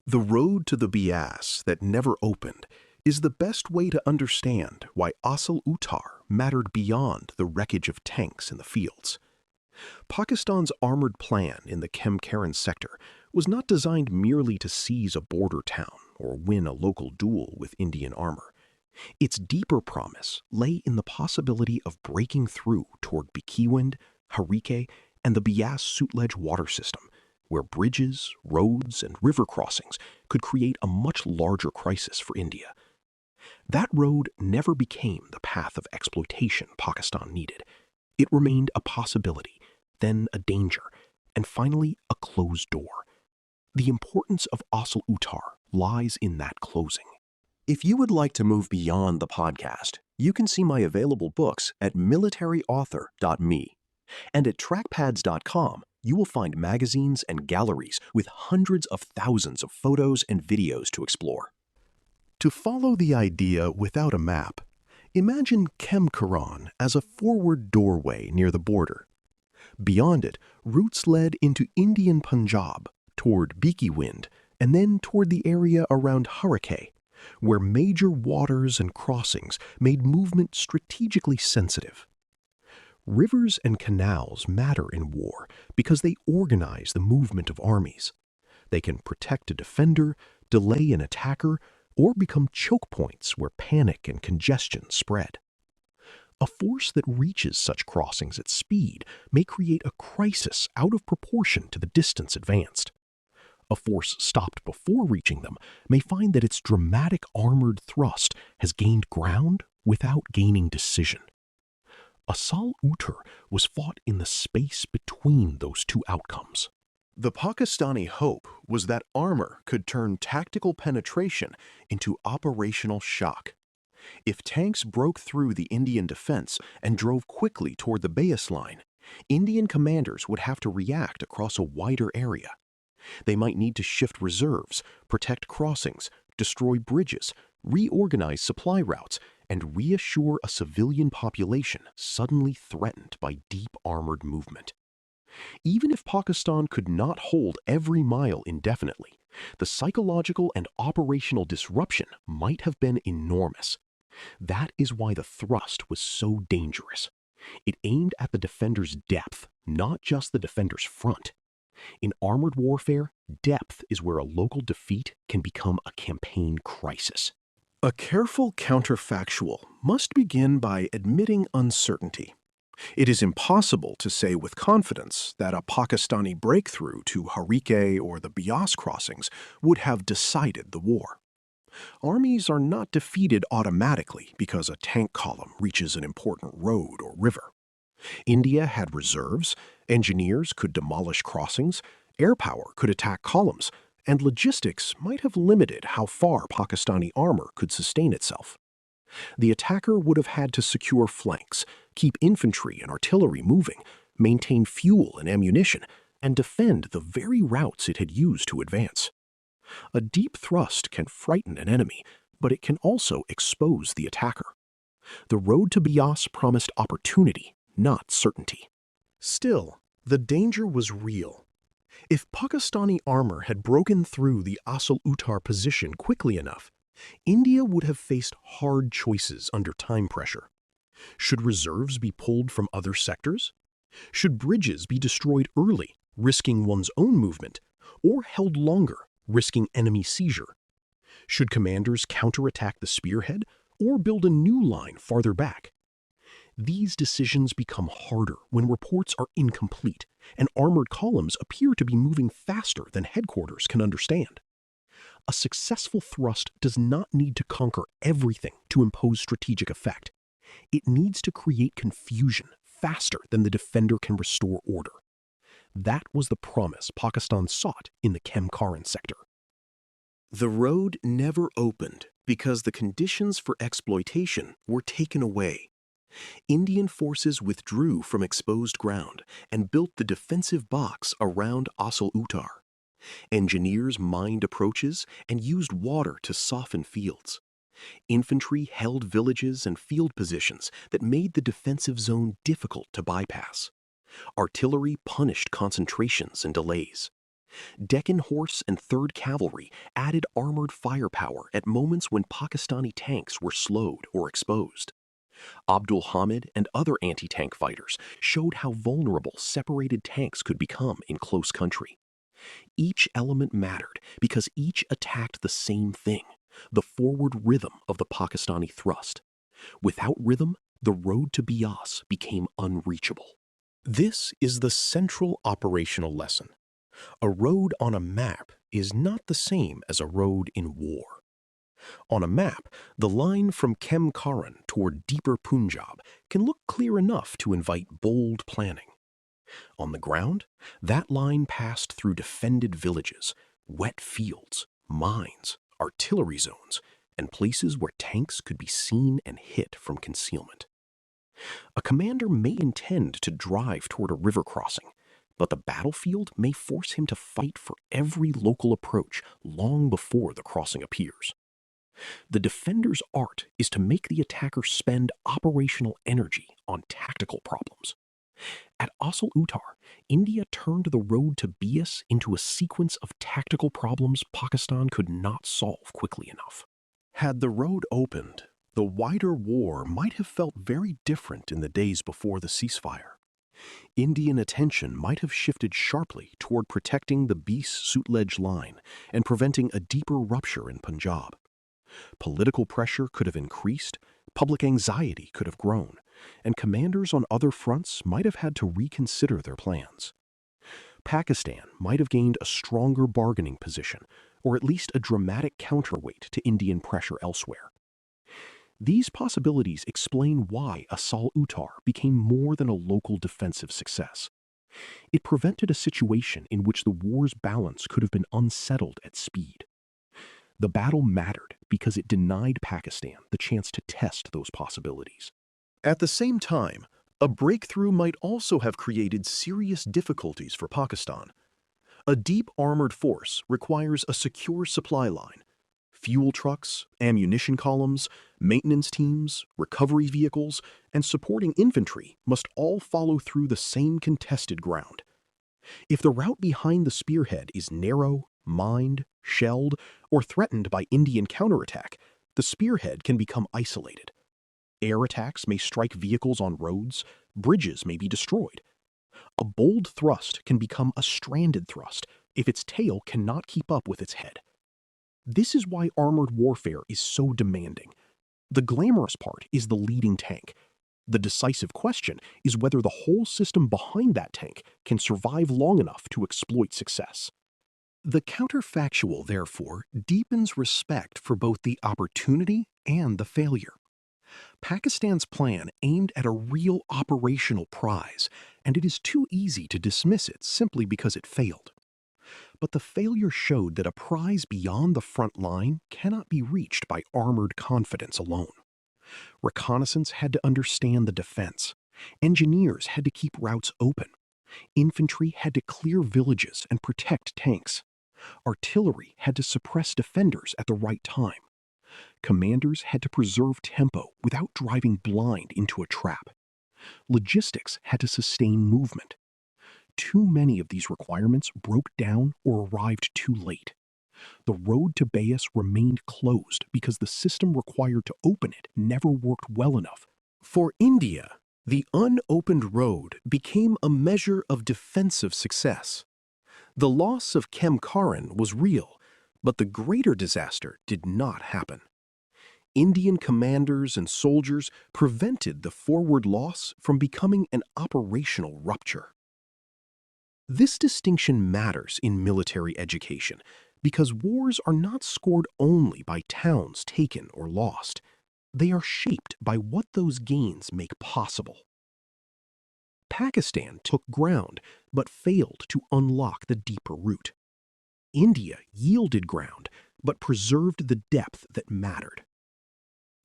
The road to the Bias that never opened is the best way to understand why Asal Uttar mattered beyond the wreckage of tanks in the fields. Pakistan's armored plan in the Khem-Karen sector was not designed merely to seize a border town or win a local duel with Indian armor. Its deeper promise lay in the possibility of breaking through toward Bikiwand, Harike, and the Bias-Sutlej water system, where bridges, roads, and river crossings could create a much larger crisis for India. That road never became the path of exploitation Pakistan needed. It remained a possibility, then a danger, and finally a closed door. The importance of Asal Uttar lies in that closing. If you would like to move beyond the podcast, you can see my available books at militaryauthor.me. And at trackpads.com, you will find magazines and galleries with hundreds of thousands of photos and videos to explore. To follow the idea without a map, imagine Khem-Karen as a forward doorway near the border. Beyond it, routes led into Indian Punjab, toward Bikiwand, and then toward the area around Harike, where major waters and crossings made movement strategically sensitive. Rivers and canals matter in war because they organize the movement of armies. They can protect a defender, delay an attacker, or become choke points where panic and congestion spread. A force that reaches such crossings at speed may create a crisis out of proportion to the distance advanced. A force stopped before reaching them may find that its dramatic armored thrust has gained ground without gaining decision. Asal Uttar was fought in the space between those two outcomes. The Pakistani hope was that armor could turn tactical penetration into operational shock. If tanks broke through the Indian defense and drove quickly toward the Bias line, Indian commanders would have to react across a wider area. They might need to shift reserves, protect crossings, destroy bridges, reorganize supply routes, and reassure a civilian population suddenly threatened by deep armored movement. Even if Pakistan could not hold every mile indefinitely, the psychological and operational disruption might have been enormous. That is why the thrust was so dangerous. It aimed at the defender's depth, not just the defender's front. In armored warfare, depth is where a local defeat can become a campaign crisis. A careful counterfactual must begin by admitting uncertainty. It is impossible to say with confidence that a Pakistani breakthrough to Harike or the Bias crossings would have decided the war. Armies are not defeated automatically because a tank column reaches an important road or river. India had reserves, engineers could demolish crossings, air power could attack columns, and logistics might have limited how far Pakistani armor could sustain itself. The attacker would have had to secure flanks, keep infantry and artillery moving, maintain fuel and ammunition, and defend the very routes it had used to advance. A deep thrust can frighten an enemy, but it can also expose the attacker. The road to Bias promised opportunity, not certainty. Still, the danger was real. If Pakistani armor had broken through the Asal Uttar position quickly enough, India would have faced hard choices under time pressure. Should reserves be pulled from other sectors? Should bridges be destroyed early, risking one's own movement, or held longer, risking enemy seizure? Should commanders counterattack the spearhead, or build a new line farther back? These decisions become harder when reports are incomplete and armored columns appear to be moving faster than headquarters can understand. A successful thrust does not need to conquer everything to impose strategic effect. It needs to create confusion faster than the defender can restore order. That was the promise Pakistan sought in the Khem-Karen sector. The road never opened because the conditions for exploitation were taken away. Indian forces withdrew from exposed ground and built the defensive box around Asal Uttar. Engineers mined approaches and used water to soften fields. Infantry held villages and field positions that made the defensive zone difficult to bypass. Artillery punished concentrations and delays. Deccan Horse and 3rd Cavalry added armored firepower at moments when Pakistani tanks were slowed or exposed. Abdul Hamid and other anti-tank fighters showed how vulnerable separated tanks could become in close country. Each element mattered because each attacked the same thing, the forward rhythm of the Pakistani thrust. Without rhythm, the road to Bias became unreachable. This is the central operational lesson. A road on a map is not the same as a road in war. On a map, the line from Kem Karan toward deeper Punjab can look clear enough to invite bold planning. On the ground, that line passed through defended villages, wet fields, mines, artillery zones, and places where tanks could be seen and hit from concealment. A commander may intend to drive toward a river crossing, but the battlefield may force him to fight for every local approach long before the crossing appears. The defender's art is to make the attacker spend operational energy on tactical problems. At Asal Uttar, India turned the road to Bias into a sequence of tactical problems Pakistan could not solve quickly enough. Had the road opened, the wider war might have felt very different in the days before the ceasefire. Indian attention might have shifted sharply toward protecting the Bias-Sutlej line and preventing a deeper rupture in Punjab. Political pressure could have increased, public anxiety could have grown, and commanders on other fronts might have had to reconsider their plans. Pakistan might have gained a stronger bargaining position, or at least a dramatic counterweight to Indian pressure elsewhere. These possibilities explain why Asal Uttar became more than a local defensive success. It prevented a situation in which the war's balance could have been unsettled at speed. The battle mattered because it denied Pakistan the chance to test those possibilities. At the same time, a breakthrough might also have created serious difficulties for Pakistan. A deep armored force requires a secure supply line. Fuel trucks, ammunition columns, maintenance teams, recovery vehicles, and supporting infantry must all follow through the same contested ground. If the route behind the spearhead is narrow, mined, shelled, or threatened by Indian counterattack, the spearhead can become isolated. Air attacks may strike vehicles on roads, bridges may be destroyed. A bold thrust can become a stranded thrust if its tail cannot keep up with its head. This is why armored warfare is so demanding. The glamorous part is the leading tank. The decisive question is whether the whole system behind that tank can survive long enough to exploit success. The counterfactual, therefore, deepens respect for both the opportunity and the failure. Pakistan's plan aimed at a real operational prize, and it is too easy to dismiss it simply because it failed. But the failure showed that a prize beyond the front line cannot be reached by armored confidence alone. Reconnaissance had to understand the defense. Engineers had to keep routes open. Infantry had to clear villages and protect tanks. Artillery had to suppress defenders at the right time. Commanders had to preserve tempo without driving blind into a trap. Logistics had to sustain movement. Too many of these requirements broke down or arrived too late. The road to Bias remained closed because the system required to open it never worked well enough. For India, the unopened road became a measure of defensive success. The loss of Kem Karan was real, but the greater disaster did not happen. Indian commanders and soldiers prevented the forward loss from becoming an operational rupture. This distinction matters in military education because wars are not scored only by towns taken or lost. They are shaped by what those gains make possible. Pakistan took ground but failed to unlock the deeper route. India yielded ground but preserved the depth that mattered.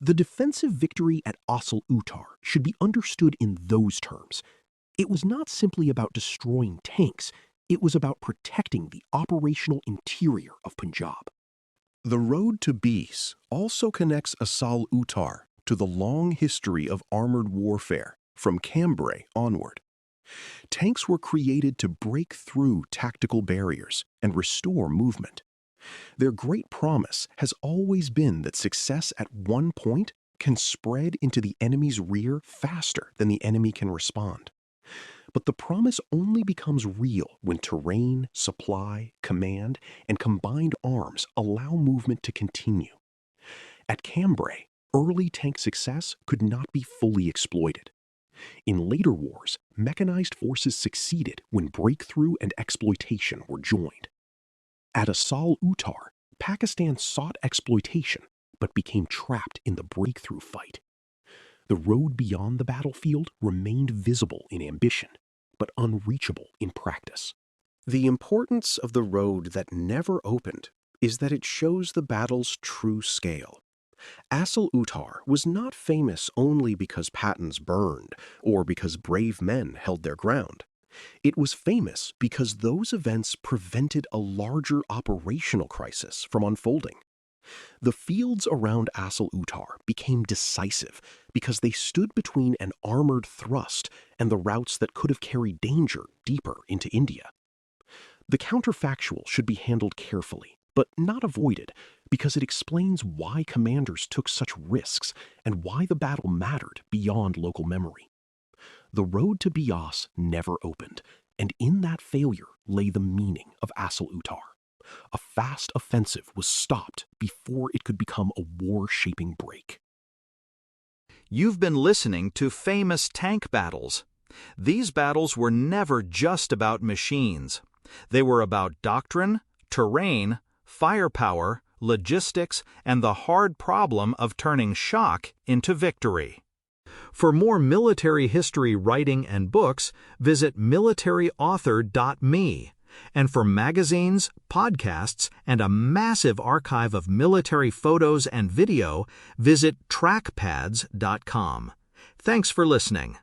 The defensive victory at Asal Uttar should be understood in those terms. It was not simply about destroying tanks, it was about protecting the operational interior of Punjab. The road to Bias also connects Asal Uttar to the long history of armored warfare from Cambrai onward. Tanks were created to break through tactical barriers and restore movement. Their great promise has always been that success at one point can spread into the enemy's rear faster than the enemy can respond. But the promise only becomes real when terrain, supply, command, and combined arms allow movement to continue. At Cambrai, early tank success could not be fully exploited. In later wars, mechanized forces succeeded when breakthrough and exploitation were joined. At Assault-Uttar, Pakistan sought exploitation but became trapped in the breakthrough fight. The road beyond the battlefield remained visible in ambition, but unreachable in practice. The importance of the road that never opened is that it shows the battle's true scale. Assault-Uttar was not famous only because Pattons burned or because brave men held their ground. It was famous because those events prevented a larger operational crisis from unfolding. The fields around Assault-Uttar became decisive because they stood between an armored thrust and the routes that could have carried danger deeper into India. The counterfactual should be handled carefully, but not avoided, because it explains why commanders took such risks and why the battle mattered beyond local memory. The road to Bias never opened, and in that failure lay the meaning of Assault-Uttar. A fast offensive was stopped before it could become a war-shaping break. You've been listening to Famous Tank Battles. These battles were never just about machines. They were about doctrine, terrain, firepower, logistics, and the hard problem of turning shock into victory. For more military history writing and books, visit militaryauthor.me. And for magazines, podcasts, and a massive archive of military photos and video, visit trackpads.com. Thanks for listening.